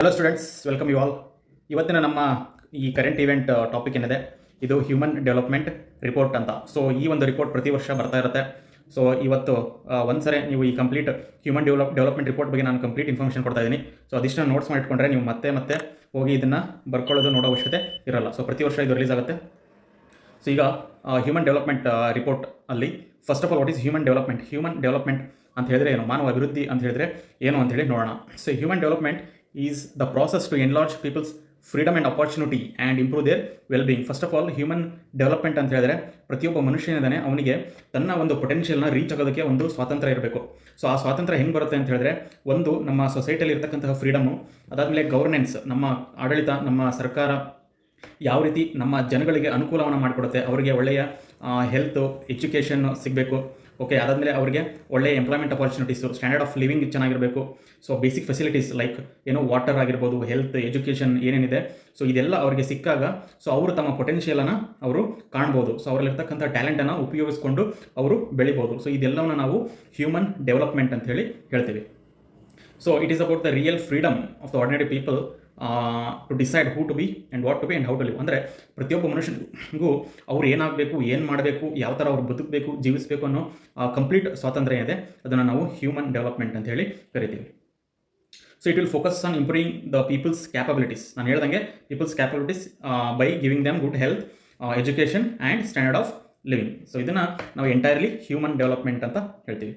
Hello students, welcome you all. ಇವತ್ತಿನ ನಮ್ಮ ಈ ಕರೆಂಟ್ ಇವೆಂಟ್ ಟಾಪಿಕ್ ಏನಿದೆ, ಇದು ಹ್ಯೂಮನ್ ಡೆವಲಪ್ಮೆಂಟ್ ರಿಪೋರ್ಟ್ ಅಂತ. ಸೊ ಈ ಒಂದು ರಿಪೋರ್ಟ್ ಪ್ರತಿ ವರ್ಷ ಬರ್ತಾ ಇರುತ್ತೆ. ಸೊ ಇವತ್ತು ಒಂದ್ಸರಿ ನೀವು ಈ ಕಂಪ್ಲೀಟ್ ಹ್ಯೂಮನ್ ಡೆವಲಪ್ಮೆಂಟ್ ರಿಪೋರ್ಟ್ ಬಗ್ಗೆ ನಾನು ಕಂಪ್ಲೀಟ್ ಇನ್ಫಾರ್ಮೇಷನ್ ಕೊಡ್ತಾ ಇದ್ದೀನಿ. ಸೊ ಅದಿಷ್ಟು ನೋಟ್ಸ್ ಮಾಡಿಟ್ಕೊಂಡ್ರೆ ನೀವು ಮತ್ತೆ ಹೋಗಿ ಇದನ್ನು ಬರ್ಕೊಳ್ಳೋದು ನೋಡೋ ಅವಶ್ಯಕತೆ ಇರಲ್ಲ. ಸೊ ಪ್ರತಿ ವರ್ಷ ಇದು ರಿಲೀಸ್ ಆಗುತ್ತೆ. ಸೊ ಈಗ ಹ್ಯೂಮನ್ ಡೆವಲಪ್ಮೆಂಟ್ ರಿಪೋರ್ಟ್ ಅಲ್ಲಿ first of all what is human development ಅಂತ ಹೇಳಿದ್ರೆ ಏನು, ಮಾನವ ಅಭಿವೃದ್ಧಿ ಅಂತ ಹೇಳಿದ್ರೆ ಏನು ಅಂತ ಹೇಳಿ ನೋಡೋಣ. So human development is the process to enlarge people's freedom and opportunity and improve their well being. First of all human development ಅಂತ ಹೇಳಿದ್ರೆ ಪ್ರತಿಯೊಬ್ಬ ಮನುಷ್ಯನಿದ್ದಾನೆ, ಅವನಿಗೆ ತನ್ನ ಒಂದು ಪೊಟೆನ್ಷಿಯಲ್ನ ರೀಚ್ ಆಗೋದಕ್ಕೆ ಒಂದು ಸ್ವಾತಂತ್ರ್ಯ ಇರಬೇಕು. ಸೊ ಆ ಸ್ವಾತಂತ್ರ್ಯ ಹೆಂಗೆ ಬರುತ್ತೆ ಅಂತ ಹೇಳಿದ್ರೆ, ಒಂದು ನಮ್ಮ ಸೊಸೈಟಿಯಲ್ಲಿ ಇರ್ತಕ್ಕಂತಹ ಫ್ರೀಡಮ್ಮು, ಅದಾದಮೇಲೆ ಗವರ್ನೆನ್ಸ್, ನಮ್ಮ ಆಡಳಿತ, ನಮ್ಮ ಸರ್ಕಾರ ಯಾವ ರೀತಿ ನಮ್ಮ ಜನಗಳಿಗೆ ಅನುಕೂಲವನ್ನು ಮಾಡಿಕೊಡುತ್ತೆ, ಅವರಿಗೆ ಒಳ್ಳೆಯ ಹೆಲ್ತು, ಎಜುಕೇಷನ್ ಸಿಗಬೇಕು. ಓಕೆ, ಅದಾದಮೇಲೆ ಅವರಿಗೆ ಒಳ್ಳೆಯ ಎಂಪ್ಲಾಯ್ಮೆಂಟ್ ಅಪಾರ್ಚುನಿಟೀಸು, ಸ್ಟ್ಯಾಂಡರ್ಡ್ ಆಫ್ ಲಿವಿಂಗ್ ಚೆನ್ನಾಗಿರಬೇಕು. ಸೊ ಬೇಸಿಕ್ ಫೆಸಿಲಿಟೀಸ್ ಲೈಕ್ ಏನೋ ವಾಟರ್ ಆಗಿರ್ಬೋದು, ಹೆಲ್ತ್, ಎಜುಕೇಷನ್ ಏನೇನಿದೆ, ಸೊ ಇದೆಲ್ಲ ಅವರಿಗೆ ಸಿಕ್ಕಾಗ ಸೊ ಅವರು ತಮ್ಮ ಪೊಟೆನ್ಷಿಯಲನ್ನು ಅವರು ಕಾಣ್ಬೋದು. ಸೊ ಅವರಲ್ಲಿರ್ತಕ್ಕಂಥ ಟ್ಯಾಲೆಂಟನ್ನು ಉಪಯೋಗಿಸ್ಕೊಂಡು ಅವರು ಬೆಳಿಬೋದು. ಸೊ ಇದೆಲ್ಲವನ್ನು ನಾವು ಹ್ಯೂಮನ್ ಡೆವಲಪ್ಮೆಂಟ್ ಅಂತ ಹೇಳಿ ಹೇಳ್ತೀವಿ. So it is about the real freedom of the ordinary people to decide who to be and what to be and how to live. ಅಂದರೆ ಪ್ರತಿಯೊಬ್ಬ ಮನುಷ್ಯನಿಗೂ ಅವ್ರು ಏನಾಗಬೇಕು, ಏನು ಮಾಡಬೇಕು, ಯಾವ ಥರ ಅವ್ರು ಬದುಕಬೇಕು, ಜೀವಿಸಬೇಕು ಅನ್ನೋ ಕಂಪ್ಲೀಟ್ ಸ್ವಾತಂತ್ರ್ಯ ಇದೆ. ಅದನ್ನು ನಾವು ಹ್ಯೂಮನ್ ಡೆವಲಪ್ಮೆಂಟ್ ಅಂತ ಹೇಳಿ ಕರಿತೀವಿ. So it will focus on improving the people's capabilities. ನಾನು ಹೇಳ್ದಂಗೆ people's capabilities by giving them good health, education and standard of living. So ಇದನ್ನು ನಾವು ಎಂಟೈರ್ಲಿ ಹ್ಯೂಮನ್ ಡೆವಲಪ್ಮೆಂಟ್ ಅಂತ ಹೇಳ್ತೀವಿ.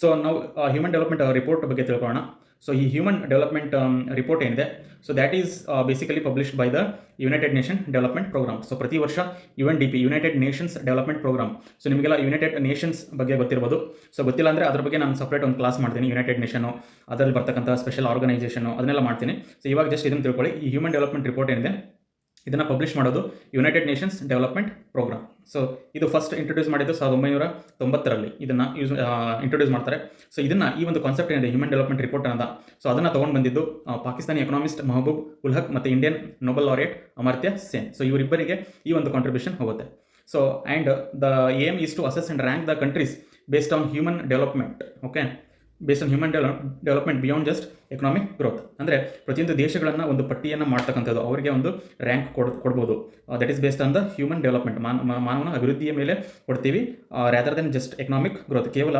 ಸೊ ನಾವು ಹ್ಯೂಮನ್ ಡೆವಲಪ್ಮೆಂಟ್ ರಿಪೋರ್ಟ್ ಬಗ್ಗೆ ತಿಳ್ಕೊಳ್ಳೋಣ. ಸೊ ಈ ಹ್ಯೂಮನ್ ಡೆವಲಪ್ಮೆಂಟ್ ರಿಪೋರ್ಟ್ ಏನಿದೆ, so that is basically published by the United Nation development programme. So ಪ್ರತಿ ವರ್ಷ UNDP, United Nations development programme. So ನಿಮಗೆಲ್ಲ ಯುನೈಟೆಡ್ ನೇಷನ್ಸ್ ಬಗ್ಗೆ ಗೊತ್ತಿರ್ಬೋದು. ಸೊ ಗೊತ್ತಿಲ್ಲ ಅಂದರೆ ಅದ್ರ ಬಗ್ಗೆ ನಾನು ಸಪ್ರೇಟ್ ಒಂದು ಕ್ಲಾಸ್ ಮಾಡ್ತೀನಿ. ಯುನೈಟೆಡ್ ನೇಷನು, ಅದರಲ್ಲಿ ಬರ್ತಕ್ಕಂಥ ಸ್ಪೆಷಲ್ ಆರ್ಗನೈಸೇಷನು, ಅದನ್ನೆಲ್ಲ ಮಾಡ್ತೀನಿ. ಸೊ ಇವಾಗ ಜಸ್ಟ್ ಇದನ್ನು ತಿಳ್ಕೊಳ್ಳಿ. ಈ ಹ್ಯೂಮನ್ ಡೆವಲಪ್ಮೆಂಟ್ ರಿಪೋರ್ಟ್ ಏನಿದೆ, ಇದನ್ನು ಪಬ್ಲಿಷ್ ಮಾಡೋದು United Nations development programme. So ಇದು ಫಸ್ಟ್ ಇಂಟ್ರೊಡ್ಯೂಸ್ ಮಾಡಿದ್ದು 1990ರಲ್ಲಿ ಇದನ್ನು ಇಂಟ್ರೊಡ್ಯೂಸ್ ಮಾಡ್ತಾರೆ. ಸೊ ಇದನ್ನು ಈ ಒಂದು ಕಾನ್ಸೆಪ್ಟ್ ಏನಿದೆ ಹ್ಯೂಮನ್ ಡೆವಲಪ್ಮೆಂಟ್ ರಿಪೋರ್ಟ್ ಅಂತ, ಸೊ ಅದನ್ನು ತೊಗೊಂಡು ಬಂದಿದ್ದು ಪಾಕಿಸ್ತಾನಿ ಎಕನಾಮಿಸ್ಟ್ ಮಹಬೂಬ್ ಉಲ್ ಹಕ್ ಮತ್ತು Indian Nobel laureate Amartya Sen. So ಇವರಿಬ್ಬರಿಗೆ ಈ ಒಂದು ಕಾಂಟ್ರಿಬ್ಯೂಷನ್ ಹೋಗುತ್ತೆ. So and the aim is to assess and rank the countries based on human development. Okay, based on human development beyond just economic growth. ಅಂದರೆ ಪ್ರತಿಯೊಂದು ದೇಶಗಳನ್ನು ಒಂದು ಪಟ್ಟಿಯನ್ನು ಮಾಡ್ತಕ್ಕಂಥದ್ದು, ಅವರಿಗೆ ಒಂದು ರ್ಯಾಂಕ್ ಕೊಡ್ಬೋದು. That is based on the human development, ಮಾನವನ ಅಭಿವೃದ್ಧಿಯ ಮೇಲೆ ಕೊಡ್ತೀವಿ, rather than just economic growth. ಕೇವಲ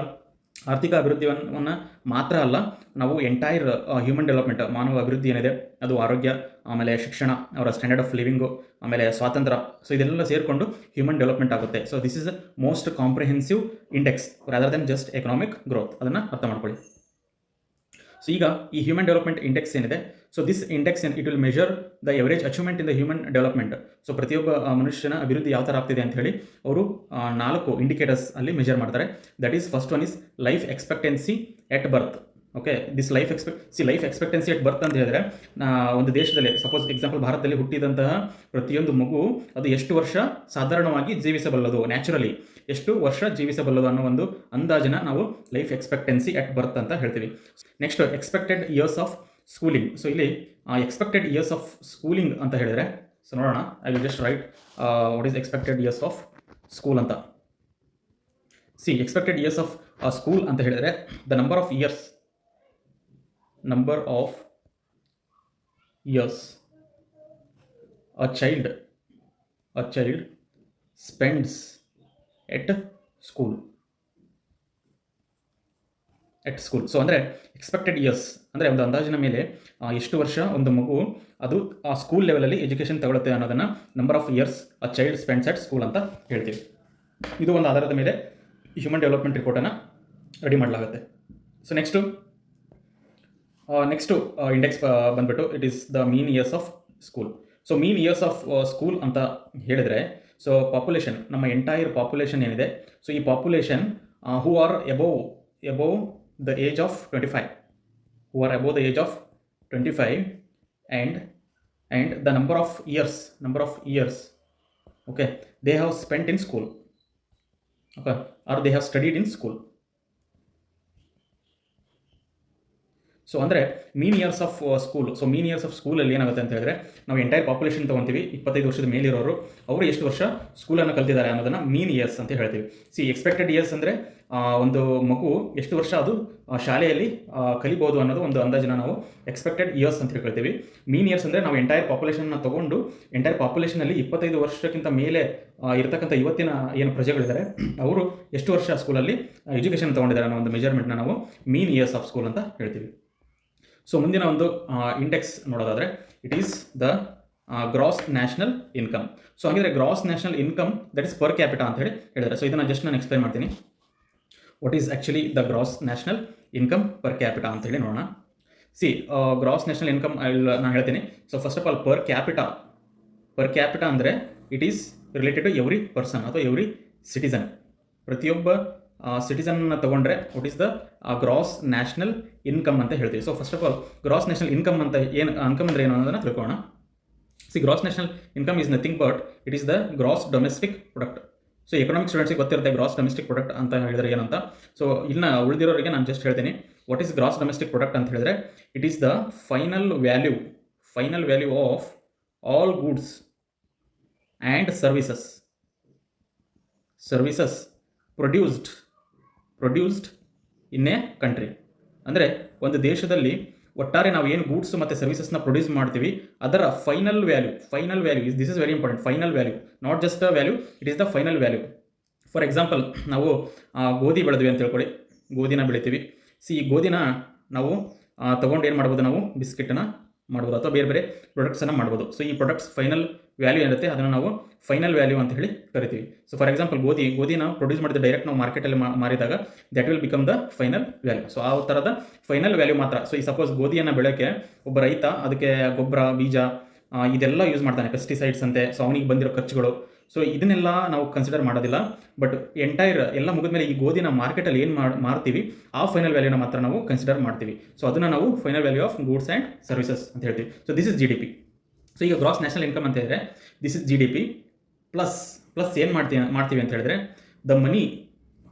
ಆರ್ಥಿಕ ಅಭಿವೃದ್ಧಿಯನ್ನು ಮಾತ್ರ ಅಲ್ಲ, ನಾವು ಎಂಟೈರ್ ಹ್ಯೂಮನ್ ಡೆವಲಪ್ಮೆಂಟ್, ಮಾನವ ಅಭಿವೃದ್ಧಿ ಏನಿದೆ ಅದು ಆರೋಗ್ಯ, ಆಮೇಲೆ ಶಿಕ್ಷಣ, ಅವರ ಸ್ಟ್ಯಾಂಡರ್ಡ್ ಆಫ್ ಲಿವಿಂಗು, ಆಮೇಲೆ ಸ್ವಾತಂತ್ರ್ಯ, ಸೊ ಇದೆಲ್ಲ ಸೇರಿಕೊಂಡು ಹ್ಯೂಮನ್ ಡೆವಲಪ್ಮೆಂಟ್ ಆಗುತ್ತೆ. So this is a most comprehensive index rather then just economic growth. ಅದನ್ನು ಅರ್ಥ ಮಾಡ್ಕೊಳ್ಳಿ. ಸೊ ಈಗ ಈ ಹ್ಯೂಮನ್ ಡೆವಲಪ್ಮೆಂಟ್ ಇಂಡೆಕ್ಸ್ ಏನಿದೆ, so this index it will measure the average achievement in the human development. So ಪ್ರತಿಯೊಬ್ಬ ಮನುಷ್ಯನ ಅಭಿವೃದ್ಧಿ ಯಾವ ಥರ ಆಗ್ತಿದೆ ಅಂತ ಹೇಳಿ ಅವರು 4 ಇಂಡಿಕೇಟರ್ಸ್ ಅಲ್ಲಿ ಮೆಜರ್ ಮಾಡ್ತಾರೆ. That is first one is life expectancy at birth. Okay, this life expectancy at birth ಅಂತ ಹೇಳಿದ್ರೆ, ಒಂದು ದೇಶದಲ್ಲಿ ಸಪೋಸ್ ಎಕ್ಸಾಂಪಲ್ ಭಾರತದಲ್ಲಿ ಹುಟ್ಟಿದಂತಹ ಪ್ರತಿಯೊಂದು ಮಗು ಅದು ಎಷ್ಟು ವರ್ಷ ಸಾಧಾರಣವಾಗಿ ಜೀವಿಸಬಲ್ಲದು, ನ್ಯಾಚುರಲಿ ಎಷ್ಟು ವರ್ಷ ಜೀವಿಸಬಲ್ಲದು ಅನ್ನೋ ಒಂದು ಅಂದಾಜನ ನಾವು ಲೈಫ್ ಎಕ್ಸ್ಪೆಕ್ಟೆನ್ಸಿ ಎಟ್ ಬರ್ತ್ ಅಂತ ಹೇಳ್ತೀವಿ. Next expected years of schooling. So ಇಲ್ಲಿ ಎಕ್ಸ್ಪೆಕ್ಟೆಡ್ ಇಯರ್ಸ್ ಆಫ್ ಸ್ಕೂಲಿಂಗ್ ಅಂತ ಹೇಳಿದ್ರೆ, ಸೊ ನೋಡೋಣ, I will just right what is expected years of school ಅಂತ. ಎಕ್ಸ್ಪೆಕ್ಟೆಡ್ ಇಯರ್ಸ್ ಆಫ್ ಸ್ಕೂಲ್ ಅಂತ ಹೇಳಿದ್ರೆ the number of years a child spends at school. So ಅಂದರೆ expected years ಅಂದರೆ ಒಂದು ಅಂದಾಜಿನ ಮೇಲೆ ಎಷ್ಟು ವರ್ಷ ಒಂದು ಮಗು ಅದು ಆ ಸ್ಕೂಲ್ ಲೆವೆಲಲ್ಲಿ ಎಜುಕೇಷನ್ ತಗೊಳುತ್ತೆ ಅನ್ನೋದನ್ನು number of years a child spends at school ಅಂತ ಹೇಳ್ತೀವಿ. ಇದು ಒಂದು ಆಧಾರದ ಮೇಲೆ ಹ್ಯೂಮನ್ ಡೆವಲಪ್ಮೆಂಟ್ ರಿಪೋರ್ಟನ್ನು ರೆಡಿ ಮಾಡಲಾಗುತ್ತೆ. ಸೊ ನೆಕ್ಸ್ಟು ಇಂಡೆಕ್ಸ್ ಬಂದ್ಬಿಟ್ಟು it is the mean years of school. So mean years of school ಅಂತ ಹೇಳಿದರೆ, ಸೊ ಪಾಪ್ಯುಲೇಷನ್, ನಮ್ಮ ಎಂಟೈರ್ ಪಾಪ್ಯುಲೇಷನ್ ಏನಿದೆ, ಸೊ ಈ population who are above the age of 25, and the number of years, okay, they have spent in school, okay, or they have studied in school. So ಅಂದರೆ mean years of school. So mean years of ಸ್ಕೂಲಲ್ಲಿ ಏನಾಗುತ್ತೆ ಅಂತ ಹೇಳಿದ್ರೆ, ನಾವು entire population ತೊಗೊತೀವಿ, 25 ವರ್ಷದ ಮೇಲಿರೋರು, ಅವರು ಎಷ್ಟು ವರ್ಷ ಸ್ಕೂಲನ್ನು ಕಲ್ತಿದ್ದಾರೆ ಅನ್ನೋದನ್ನು ಮೀನ್ ಇಯರ್ಸ್ ಅಂತ ಹೇಳ್ತೀವಿ. ಎಕ್ಸ್ಪೆಕ್ಟೆಡ್ ಇಯರ್ಸ್ ಅಂದರೆ ಒಂದು ಮಗು ಎಷ್ಟು ವರ್ಷ ಅದು ಶಾಲೆಯಲ್ಲಿ ಕಲಿಬೋದು ಅನ್ನೋದು ಒಂದು ಅಂದಾಜನ್ನ ನಾವು ಎಕ್ಸ್ಪೆಕ್ಟೆಡ್ ಇಯರ್ಸ್ ಅಂತ ಹೇಳ್ತೀವಿ. ಮೀನ್ ಇಯರ್ಸ್ ಅಂದರೆ ನಾವು ಎಂಟೈರ್ ಪಾಪ್ಯುಲೇಷನ್ನ ತೊಗೊಂಡು ಎಂಟೈರ್ ಪಾಪ್ಯುಲೇಷನಲ್ಲಿ 25 ವರ್ಷಕ್ಕಿಂತ ಮೇಲೆ ಇರತಕ್ಕಂಥ ಇವತ್ತಿನ ಏನು ಪ್ರಜೆಗಳಿದ್ದಾರೆ ಅವರು ಎಷ್ಟು ವರ್ಷ ಸ್ಕೂಲಲ್ಲಿ ಎಜುಕೇಷನ್ ತೊಗೊಂಡಿದ್ದಾರೆ ಅನ್ನೋ ಒಂದು ಮೆಜರ್ಮೆಂಟ್ನ ನಾವು ಮೀನ್ ಇಯರ್ಸ್ ಆಫ್ ಸ್ಕೂಲ್ ಅಂತ ಹೇಳ್ತೀವಿ. ಸೊ ಮುಂದಿನ ಒಂದು ಇಂಡೆಕ್ಸ್ ನೋಡೋದಾದರೆ it is the gross national income. So ಹಾಗಿದ್ರೆ gross national income that is per capita ಅಂತ ಹೇಳಿದ್ದಾರೆ. ಸೊ ಇದನ್ನು ಜಸ್ಟ್ ನಾನು ಎಕ್ಸ್ಪ್ಲೈನ್ ಮಾಡ್ತೀನಿ. What is actually the gross national income per capita ಅಂತ ಹೇಳಿ ನೋಡೋಣ. ಗ್ರಾಸ್ ನ್ಯಾಷನಲ್ ಇನ್ಕಮ್ ನಾನು ಹೇಳ್ತೀನಿ. So first of all per capita ಅಂದರೆ it is related to every person ಅಥವಾ ಎವ್ರಿ ಸಿಟಿಸನ್. ಪ್ರತಿಯೊಬ್ಬ ಸಿಟಿಸನ್ನ ತಗೊಂಡ್ರೆ what is the gross national income ಅಂತ ಹೇಳ್ತೀವಿ. So first of all gross national income ಅಂತ ಇನ್ಕಮ್ ಅಂದರೆ ಏನು ಅನ್ನೋದನ್ನು ತಿಳ್ಕೊಳ್ಳೋಣ. Gross national income is nothing but it is the gross domestic product. So economic ಸ್ಟೂಡೆಂಟ್ಸ್ಗೆ ಗೊತ್ತಿರುತ್ತೆ ಗ್ರಾಸ್ ಡೊಮೆಸ್ಟಿಕ್ ಪ್ರಾಡಕ್ಟ್ ಅಂತ ಹೇಳಿದ್ರೆ ಏನಂತ. ಸೊ ಇನ್ನು ಉಳಿದಿರೋರಿಗೆ ನಾನು ಜಸ್ಟ್ ಹೇಳ್ತೀನಿ what is gross domestic product ಅಂತ ಹೇಳಿದ್ರೆ it is the final value of all goods and services produced in a country. ಅಂದರೆ ಒಂದು ದೇಶದಲ್ಲಿ ಒಟ್ಟಾರೆ ನಾವು ಏನು ಗೂಡ್ಸ್ ಮತ್ತು ಸರ್ವಿಸಸ್ನ ಪ್ರೊಡ್ಯೂಸ್ ಮಾಡ್ತೀವಿ ಅದರ final value this is very important. Final value, not just a value, it is the final value. For example ನಾವು ಗೋಧಿ ಬೆಳೆದ್ವಿ ಅಂತ ಹೇಳ್ಕೊಳ್ಳಿ, ಗೋಧಿನ ಬೆಳಿತೀವಿ. ಈ ಗೋಧಿನ ನಾವು ತೊಗೊಂಡು ಏನು ಮಾಡ್ಬೋದು, ನಾವು ಬಿಸ್ಕೆಟನ್ನು ಮಾಡ್ಬೋದು ಅಥವಾ ಬೇರೆ ಬೇರೆ ಪ್ರಾಡಕ್ಟ್ಸನ್ನು ಮಾಡ್ಬೋದು. ಸೊ ಈ ಪ್ರಾಡಕ್ಟ್ಸ್ ಫೈನಲ್ ವ್ಯಾಲ್ಯೂ ಏನಿರುತ್ತೆ ಅದನ್ನು ನಾವು ಫೈನಲ್ ವ್ಯಾಲ್ಯೂ ಅಂತ ಹೇಳಿ ಕರಿತೀವಿ. ಸೊ ಫಾರ್ ಎಕ್ಸಾಂಪಲ್ ಗೋಧಿನ ಪ್ರೊಡ್ಯೂಸ್ ಮಾಡಿದ ಡೈರೆಕ್ಟ್ ನಾವು ಮಾರ್ಕೆಟಲ್ಲಿ ಮಾರಿದಾಗ that will become the final value. So ಆ ಥರದ ಫೈನಲ್ ವ್ಯಾಲ್ಯೂ ಮಾತ್ರ. ಸೊ ಈ ಸಪೋಸ್ ಗೋಧಿಯನ್ನು ಬೆಳೆಯೋಕ್ಕೆ ಒಬ್ಬ ರೈತ ಅದಕ್ಕೆ ಗೊಬ್ಬರ, ಬೀಜ ಇದೆಲ್ಲ ಯೂಸ್ ಮಾಡ್ತಾನೆ, ಪೆಸ್ಟಿಸೈಡ್ಸ್ ಅಂತೆ. ಸೊ ಅವನಿಗೆ ಬಂದಿರೋ ಖರ್ಚುಗಳು, ಸೊ ಇದನ್ನೆಲ್ಲ ನಾವು ಕನ್ಸಿಡರ್ ಮಾಡೋದಿಲ್ಲ. ಬಟ್ ಎಲ್ಲ ಮುಗಿದ್ಮೇಲೆ ಈ ಗೋಧಿನ ಮಾರ್ಕೆಟಲ್ಲಿ ಏನು ಮಾರ್ತೀವಿ ಆ ಫೈನಲ್ ವ್ಯಾಲ್ಯೂನ ಮಾತ್ರ ನಾವು ಕನ್ಸಿಡರ್ ಮಾಡ್ತೀವಿ. ಸೊ ಅದನ್ನು ನಾವು final value of goods and services ಅಂತ ಹೇಳ್ತೀವಿ. So this is GDP. So ಈಗ ಗ್ರಾಸ್ ನ್ಯಾಷನಲ್ ಇನ್ಕಮ್ ಅಂತ ಹೇಳಿದ್ರೆ ದಿಸ್ ಇಸ್ GDP ಪ್ಲಸ್ ಏನು ಮಾಡ್ತೀವಿ ಅಂತ ಹೇಳಿದ್ರೆ the money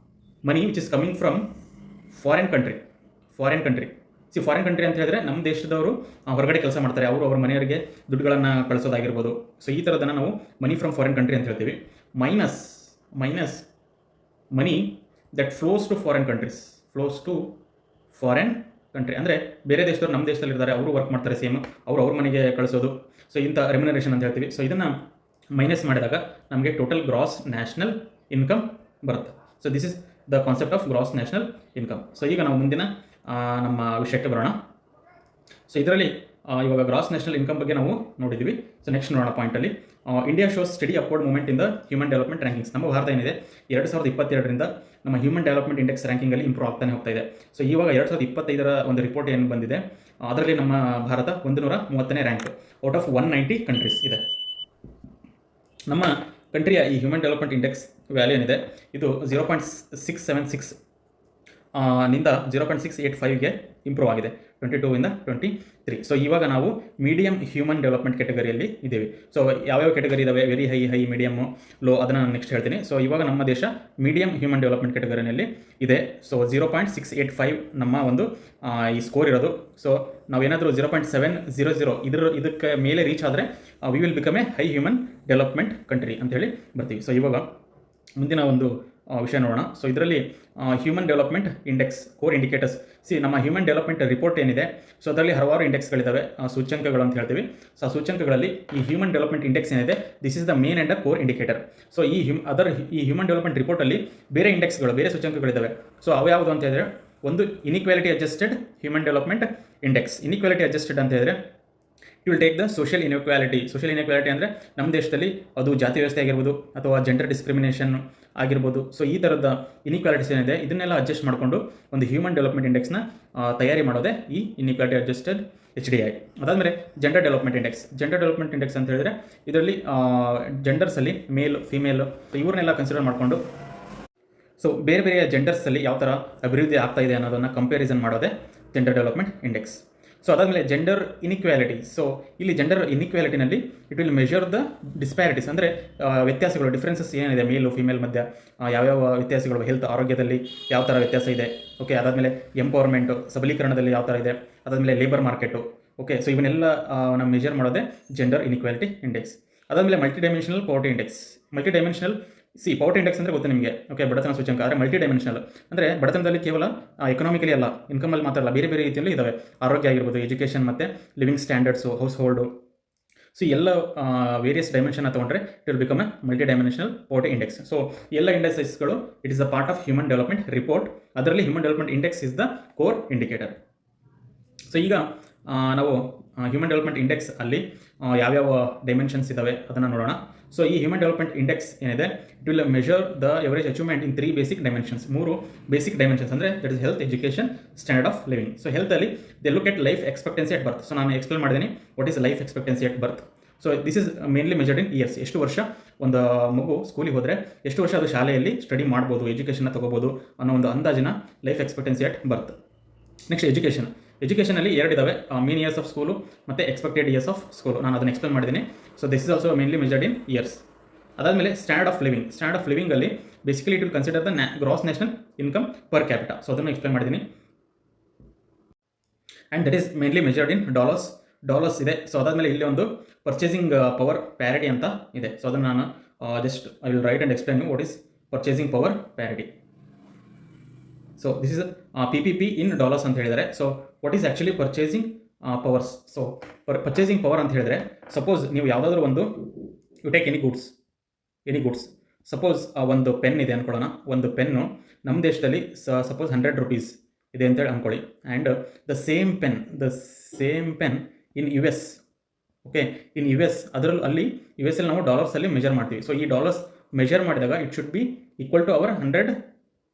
which is coming from foreign country. Foreign country ಅಂತ ಹೇಳಿದ್ರೆ ನಮ್ಮ ದೇಶದವರು ಹೊರಗಡೆ ಕೆಲಸ ಮಾಡ್ತಾರೆ, ಅವರು ಅವ್ರ ಮನೆಯವರಿಗೆ ದುಡ್ಡುಗಳನ್ನು ಕಳಿಸೋದಾಗಿರ್ಬೋದು. ಸೊ ಈ ಥರದನ್ನು ನಾವು ಮನಿ ಫ್ರಮ್ ಫಾರಿನ್ ಕಂಟ್ರಿ ಅಂತ ಹೇಳ್ತೀವಿ. Minus money that flows to foreign country ಅಂದರೆ ಬೇರೆ ದೇಶದವ್ರು ನಮ್ಮ ದೇಶದಲ್ಲಿ ಇರ್ತಾರೆ, ಅವರು ವರ್ಕ್ ಮಾಡ್ತಾರೆ ಸೇಮ್, ಅವ್ರ ಮನೆಗೆ ಕಳಿಸೋದು. ಸೊ ಇಂಥ ರೆಮ್ಯುನರೇಷನ್ ಅಂತ ಹೇಳ್ತೀವಿ. ಸೊ ಇದನ್ನು ಮೈನಸ್ ಮಾಡಿದಾಗ ನಮಗೆ ಟೋಟಲ್ ಗ್ರಾಸ್ ನ್ಯಾಷನಲ್ ಇನ್ಕಮ್ ಬರುತ್ತೆ. So this is the concept of gross national income. So ಈಗ ನಾವು ಮುಂದಿನ ನಮ್ಮ ವಿಷಯಕ್ಕೆ ಬರೋಣ. ಸೊ ಇದರಲ್ಲಿ ಇವಾಗ ಗ್ರಾಸ್ ನ್ಯಾಷನಲ್ ಇನ್ಕಮ್ ಬಗ್ಗೆ ನಾವು ನೋಡಿದ್ವಿ. ಸೊ ನೆಕ್ಸ್ಟ್ ನೋಡೋಣ ಪಾಯಿಂಟಲ್ಲಿ India shows steady upward movement in the human development rankings. ನಮ್ಮ ಭಾರತ ಏನಿದೆ 2022ರಿಂದ ನಮ್ಮ ಹ್ಯೂಮನ್ ಡೆವಲಪ್ಮೆಂಟ್ ಇಂಡೆಕ್ಸ್ ರ್ಯಾಂಕಿಂಗಲ್ಲಿ ಇಂಪ್ರೂವ್ ಆಗ್ತಾನೆ ಹೋಗ್ತಾ ಇದೆ. ಸೊ ಇವಾಗ 2025ರ ಒಂದು ರಿಪೋರ್ಟ್ ಏನು ಬಂದಿದೆ ಅದರಲ್ಲಿ ನಮ್ಮ ಭಾರತ 130ನೇ ರ್ಯಾಂಕ್ ಔಟ್ ಆಫ್ 190 ಕಂಟ್ರೀಸ್ ಇದೆ. ನಮ್ಮ ಕಂಟ್ರಿಯ ಈ ಹ್ಯೂಮನ್ ಡೆವಲಪ್ಮೆಂಟ್ ಇಂಡೆಕ್ಸ್ ವ್ಯಾಲ್ಯೂ ಏನಿದೆ ಇದು 0.676 ನಿಂದ 0.685ಗೆ ಇಂಪ್ರೂವ್ ಆಗಿದೆ 22ಇಂದ 23. ಸೊ ಇವಾಗ ನಾವು ಮೀಡಿಯಂ ಹ್ಯೂಮನ್ ಡೆವಲಪ್ಮೆಂಟ್ ಕ್ಯಾಟಗರಿಯಲ್ಲಿ ಇದ್ದೀವಿ. ಸೊ ಯಾವ್ಯಾವ ಕ್ಯಾಟಗರಿ ಇದಾವೆ, ವೆರಿ ಹೈ, ಮೀಡಿಯಮ್ಮು, ಲೋ, ಅದನ್ನು ನಾನು ನೆಕ್ಸ್ಟ್ ಹೇಳ್ತೀನಿ. ಸೊ ಇವಾಗ ನಮ್ಮ ದೇಶ ಮೀಡಿಯಂ ಹ್ಯೂಮನ್ ಡೆವಲಪ್ಮೆಂಟ್ ಕ್ಯಾಟಗರಿಯಲ್ಲಿ ಇದೆ. ಸೊ 0.685 ನಮ್ಮ ಒಂದು ಈ ಸ್ಕೋರ್ ಇರೋದು. ಸೊ ನಾವೇನಾದರೂ 0.700 ಇದಕ್ಕೆ ಮೇಲೆ ರೀಚ್ ಆದರೆ we will become A high human development country ಅಂತೇಳಿ ಬರ್ತೀವಿ. ಸೊ ಇವಾಗ ಮುಂದಿನ ಒಂದು ವಿಷಯ ನೋಡೋಣ. ಸೊ ಇದರಲ್ಲಿ human development index core indicators. ನಮ್ಮ ಹ್ಯೂಮನ್ ಡೆವಲಪ್ಮೆಂಟ್ ರಿಪೋರ್ಟ್ ಏನಿದೆ ಸೊ ಅದರಲ್ಲಿ ಹಲವಾರು ಇಂಡೆಕ್ಸ್ಗಳಿದ್ದಾವೆ, ಸೂಚ್ಯಂಕಗಳು ಅಂತ ಹೇಳ್ತೀವಿ. ಸೊ ಆ ಸೂಚ್ಯಂಕಗಳಲ್ಲಿ ಈ ಹ್ಯೂಮನ್ ಡೆವಲಪ್ಮೆಂಟ್ ಇಂಡೆಕ್ಸ್ ಏನಿದೆ this is the main and the core indicator. So ಈ ಹ್ಯೂಮನ್ ಡೆವಲಪ್ಮೆಂಟ್ ರಿಪೋರ್ಟಲ್ಲಿ ಬೇರೆ ಇಂಡೆಕ್ಸ್ಗಳು, ಬೇರೆ ಸೂಚ್ಯಂಕಗಳಿದ್ದಾವೆ. ಸೊ ಅವು ಯಾವುದು ಅಂತ ಹೇಳಿದ್ರೆ ಒಂದು inequality adjusted human development index. Inequality adjusted ಅಂತ ಹೇಳಿದ್ರೆ it will take the social inequality ಅಂದರೆ ನಮ್ಮ ದೇಶದಲ್ಲಿ ಅದು ಜಾತಿ ವ್ಯವಸ್ಥೆ ಆಗಿರ್ಬೋದು ಅಥವಾ ಜೆಂಡರ್ ಡಿಸ್ಕ್ರಿಮಿನೇಷನ್ ಆಗಿರ್ಬೋದು. ಸೊ ಈ ಥರದ ಇನ್ಇಕ್ವಾಲಿಟೀಸ್ ಏನಿದೆ ಇದನ್ನೆಲ್ಲ ಅಡ್ಜಸ್ಟ್ ಮಾಡಿಕೊಂಡು ಒಂದು ಹ್ಯೂಮನ್ ಡೆವಲಪ್ಮೆಂಟ್ ಇಂಡೆಕ್ಸ್ನ ತಯಾರಿ ಮಾಡೋದೇ ಈ ಇನ್ಇಕ್ವಾಲಿಟಿ ಅಡ್ಜಸ್ಟೆಡ್ HDI. ಅದಾದಮೇಲೆ ಜೆಂಡರ್ ಡೆವಲಪ್ಮೆಂಟ್ ಇಂಡೆಕ್ಸ್ ಅಂತ ಹೇಳಿದ್ರೆ ಇದರಲ್ಲಿ ಜೆಂಡರ್ಸಲ್ಲಿ ಮೇಲ್, ಫಿಮೇಲ್ ಇವ್ರನ್ನೆಲ್ಲ ಕನ್ಸಿಡರ್ ಮಾಡಿಕೊಂಡು ಸೊ ಬೇರೆ ಜೆಂಡರ್ಸಲ್ಲಿ ಯಾವ ಥರ ಅಭಿವೃದ್ಧಿ ಆಗ್ತಾ ಇದೆ ಅನ್ನೋದನ್ನು ಕಂಪ್ಯಾರಿಸನ್ ಮಾಡೋದೇ ಜೆಂಡರ್ ಡೆವಲಪ್ಮೆಂಟ್ ಇಂಡೆಕ್ಸ್. ಸೊ ಅದಾದಮೇಲೆ ಜೆಂಡರ್ ಇನಿಕ್ವಾಲಿಟಿ. ಸೊ ಇಲ್ಲಿ ಜೆಂಡರ್ ಇನಿಕ್ವಾಲಿಟಿನಲ್ಲಿ it will measure the disparities, ಅಂದರೆ ವ್ಯತ್ಯಾಸಗಳು, ಡಿಫ್ರೆನ್ಸಸ್ ಏನಿದೆ ಮೇಲು ಫಿಮೇಲ್ ಮಧ್ಯ, ಯಾವ್ಯಾವ ವ್ಯತ್ಯಾಸಗಳು, ಹೆಲ್ತ್ ಆರೋಗ್ಯದಲ್ಲಿ ಯಾವ ಥರ ವ್ಯತ್ಯಾಸ ಇದೆ. ಓಕೆ, ಅದಾದಮೇಲೆ ಎಂಪವರ್ಮೆಂಟು ಸಬಲೀಕರಣದಲ್ಲಿ ಯಾವ ಥರ ಇದೆ, ಅದಾದಮೇಲೆ ಲೇಬರ್ ಮಾರ್ಕೆಟು. ಓಕೆ, ಸೊ ಇವನ್ನೆಲ್ಲ ನಾವು ಮೆಜರ್ ಮಾಡೋದೇ ಜೆಂಡರ್ ಇನಿಕ್ವಾಲಿಟಿ ಇಂಡೆಕ್ಸ್. ಅದಾದಮೇಲೆ multi dimensional poverty index. Multi dimensional poverty index ಅಂದರೆ ಗೊತ್ತು ನಿಮಗೆ. ಓಕೆ, ಬಡತನ ಸೂಚ್ಯಂಕ. ಆದರೆ ಮಲ್ಟಿ ಡೈಮೆನ್ಷನಲ್ ಅಂದರೆ ಬಡತನದಲ್ಲಿ ಕೇವಲ ಎಕನಾಮಿಕಲಿ ಅಲ್ಲ, ಇನ್ಕಮಲ್ಲಿ ಮಾತ್ರ ಅಲ್ಲ, ಬೇರೆ ಬೇರೆ ರೀತಿಯಲ್ಲಿ ಇದ್ದಾವೆ. ಆರೋಗ್ಯ ಆಗಿರ್ಬೋದು, ಎಜುಕೇಷನ್ ಮತ್ತು living standards, household. So ಎಲ್ಲ ವೇರಿಯಸ್ ಡೈಮೆನ್ಷನ್ ತೊಗೊಂಡ್ರೆ it will become a multi dimensional poverty index. So ಎಲ್ಲ ಇಂಡೆಕ್ಸಸ್ಗಳು it is a part of human development report. ಅದರಲ್ಲಿ human development index is the core indicator. So ಈಗ ನಾವು human development index ಅಲ್ಲಿ ಯಾವ್ಯಾವ dimensions ಇದ್ದಾವೆ ಅದನ್ನು ನೋಡೋಣ. ಸೊ ಈ ಹ್ಯೂಮನ್ ಡೆವಲಪ್ಮೆಂಟ್ ಇಂಡೆಕ್ಸ್ ಏನಿದೆ, it will measure the average achievement in 3 basic dimensions. 3 basic dimensions ಅಂದರೆ that is health, education, standard of living. So ಹೆಲ್ತಲ್ಲಿ they look at life expectancy at birth. So ನಾನು explain ಮಾಡಿದ್ದೀನಿ what is life expectancy at birth. So this is mainly measured in years. ಎಷ್ಟು ವರ್ಷ ಒಂದು ಮಗು ಸ್ಕೂಲಿಗೆ ಹೋದರೆ ಎಷ್ಟು ವರ್ಷ ಅದು ಶಾಲೆಯಲ್ಲಿ ಸ್ಟಡಿ ಮಾಡ್ಬೋದು, ಎಜುಕೇಷನ್ನ ತೊಗೋಬೋದು ಅನ್ನೋ ಒಂದು ಅಂದಾಜಿನ life expectancy at birth. Next ಎಜುಕೇಷನಲ್ಲಿ 2 ಇದ್ದಾವೆ, ಮೀನ್ ಇಯರ್ಸ್ ಆಫ್ ಸ್ಕೂಲು ಮತ್ತು ಎಕ್ಸ್ಪೆಕ್ಟೆಡ್ ಇಯರ್ಸ್ ಆಫ್ ಸ್ಕೂಲು. ನಾನು ಅದನ್ನು ಎಕ್ಸ್ಪ್ಲೇನ್ ಮಾಡಿದ್ದೀನಿ. So this is also mainly measured in years. ಅದಾದಮೇಲೆ ಸ್ಟ್ಯಾಂಡರ್ಡ್ ಆಫ್ ಲಿವಿಂಗಲ್ಲಿ basically it will consider the gross national income per capita. So ಅದನ್ನು explain ಮಾಡಿದ್ದೀನಿ. And that is mainly measured in dollars ಇದೆ. So ಅದಾದಮೇಲೆ ಇಲ್ಲಿ ಒಂದು purchasing power parity ಅಂತ ಇದೆ. ಸೊ ಅದನ್ನು ನಾನು just I will write and explain you what is purchasing power parity. So this is PPP in dollars ಅಂತ ಹೇಳಿದರೆ. So what is actually purchasing powers. So purchasing power ಅಂತ ಹೇಳಿದರೆ, suppose ನೀವು ಯಾವುದಾದ್ರೂ ಒಂದು you take any goods. Suppose ಒಂದು pen ಇದೆ ಅಂದ್ಕೊಳ್ಳೋಣ. ಒಂದು ಪೆನ್ನು ನಮ್ಮ ದೇಶದಲ್ಲಿ ಸಪೋಸ್ 100 ರೂಪೀಸ್ ಇದೆ ಅಂತೇಳಿ ಅಂದ್ಕೊಳ್ಳಿ. And the same pen in US. Okay, in US ಅಲ್ಲಿ US ಅಲ್ಲಿ ನಾವು ಡಾಲರ್ಸಲ್ಲಿ ಮೆಜರ್ ಮಾಡ್ತೀವಿ. ಸೊ ಈ ಡಾಲರ್ಸ್ ಮೆಜರ್ ಮಾಡಿದಾಗ it should be equal to our 100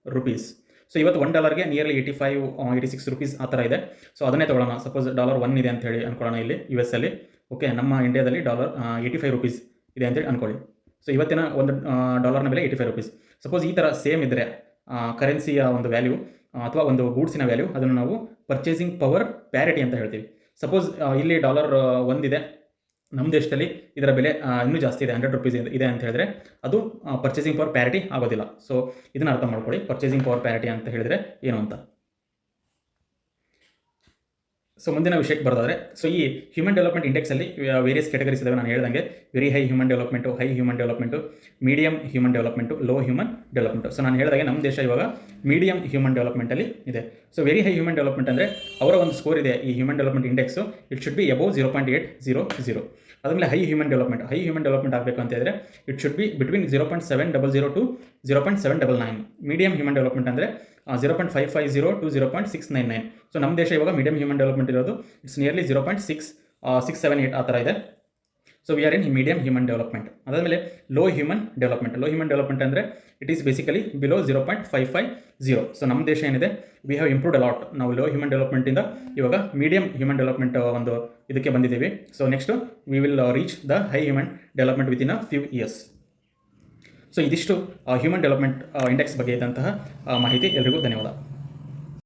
rupees. So ಇವತ್ತು $1ಗೆ ನಿಯರ್ಲಿ 86 ರೂಪೀಸ್ ಆ ಥರ ಇದೆ. ಸೊ ಅದನ್ನೇ ತೊಗೊಳ್ಳೋಣ. ಸಪೋಸ್ $1 ಇದೆ ಅಂತ ಹೇಳಿ ಅಂದ್ಕೊಳ್ಳೋಣ ಇಲ್ಲಿ US ಅಲ್ಲಿ. ಓಕೆ, ನಮ್ಮ ಇಂಡಿಯಾದಲ್ಲಿ $85 ರೂಪೀಸ್ ಇದೆ ಅಂತೇಳಿ ಅಂದ್ಕೊಳ್ಳಿ. ಸೊ ಇವತ್ತಿನ ಒಂದು ಡಾಲರ್ನ ಬೆಲೆ 85 ರೂಪೀಸ್. ಸಪೋಸ್ ಈ ಥರ ಸೇಮ್ ಇದ್ದರೆ ಕರೆನ್ಸಿಯ ಒಂದು ವ್ಯಾಲ್ಯೂ ಅಥವಾ ಒಂದು ಗೂಡ್ಸಿನ ವ್ಯಾಲ್ಯೂ, ಅದನ್ನು ನಾವು ಪರ್ಚೇಸಿಂಗ್ ಪವರ್ ಪ್ಯಾರಿಟಿ ಅಂತ ಹೇಳ್ತೀವಿ. ಸಪೋಸ್ ಇಲ್ಲಿ $1 ಇದೆ, ನಮ್ಮ ದೇಶದಲ್ಲಿ ಇದರ ಬೆಲೆ ಇನ್ನೂ ಜಾಸ್ತಿ ಇದೆ, 100 ರೂಪೀಸ್ ಇದೆ ಅಂತ ಹೇಳಿದ್ರೆ ಅದು ಪರ್ಚೇಸಿಂಗ್ ಪವರ್ ಪ್ಯಾರಿಟಿ ಆಗೋದಿಲ್ಲ. ಸೊ ಇದನ್ನು ಅರ್ಥ ಮಾಡ್ಕೊಳ್ಳಿ, ಪರ್ಚೇಸಿಂಗ್ ಪವರ್ ಪ್ಯಾರಿಟಿ ಅಂತ ಹೇಳಿದರೆ ಏನು ಅಂತ. ಸೊ ಮುಂದಿನ ವಿಷಯಕ್ಕೆ ಬರೋದಾದರೆ, ಸೊ ಈ ಹ್ಯೂಮನ್ ಡೆವಲಪ್ಮೆಂಟ್ ಇಂಡೆಕ್ಸಲ್ಲಿ ವೇರಿಯಸ್ ಕ್ಯಾಟಗರೀಸ್ ಇದಾವೆ. ನಾನು ಹೇಳ್ದಂಗೆ very high human development, high human development, medium human development, low human development. So ನಾನು ಹೇಳಿದಾಗೆ ನಮ್ಮ ದೇಶ ಇವಾಗ ಮೀಡಿಯಮ್ ಹ್ಯೂಮನ್ ಡೆವಲಪ್ಮೆಂಟಲ್ಲಿ ಇದೆ. So very high human development ಅಂದರೆ ಅವರ ಒಂದು ಸ್ಕೋರ್ ಇದೆ ಈ human development index, it should be above 0.800. ಅದಾದಮೇಲೆ ಹೈ ಹ್ಯೂಮನ್ ಡೆವಲಪ್ಮೆಂಟ್ ಆಗಬೇಕು ಅಂತ ಹೇಳಿದ್ರೆ it should be between 0.700 to 0.799. Medium human development ಅಂದರೆ 0.550 ಟು 0.699. ಸೊ ನಮ್ಮ ದೇಶ ಇವಾಗ ಮೀಡಿಯಂ ಹ್ಯೂಮನ್ ಡೆವಲಪ್ಮೆಂಟ್ ಇರೋದು ಇಟ್ಸ್ ನಿಯರ್ಲಿ 0.678 ಆ ಥರ ಇದೆ. So we are in medium human development. ಅದಾದಮೇಲೆ ಲೋ ಹ್ಯೂಮನ್ ಡೆವಲಪ್ಮೆಂಟ್ ಅಂದರೆ it is basically below 0.550. So ನಮ್ಮ ದೇಶ ಏನಿದೆ ವಿ ಹ್ಯಾವ್ ಇಂಪ್ರೂವ್ಡ್ ಅಲಾಟ್. ನಾವು ಲೋ ಹ್ಯೂಮನ್ ಡೆವಲಪ್ಮೆಂಟಿಂದ ಇವಾಗ ಮೀಡಿಯಂ ಹ್ಯೂಮನ್ ಡೆವಲಪ್ಮೆಂಟ್ ಒಂದು ಇದಕ್ಕೆ ಬಂದಿದ್ದೀವಿ. So next we will reach the high human development within a few years. So ಇದಿಷ್ಟು ಹ್ಯೂಮನ್ ಡೆವಲಪ್ಮೆಂಟ್ ಇಂಡೆಕ್ಸ್ ಬಗ್ಗೆ ಇದ್ದಂತಹ ಮಾಹಿತಿ. ಎಲ್ರಿಗೂ ಧನ್ಯವಾದ.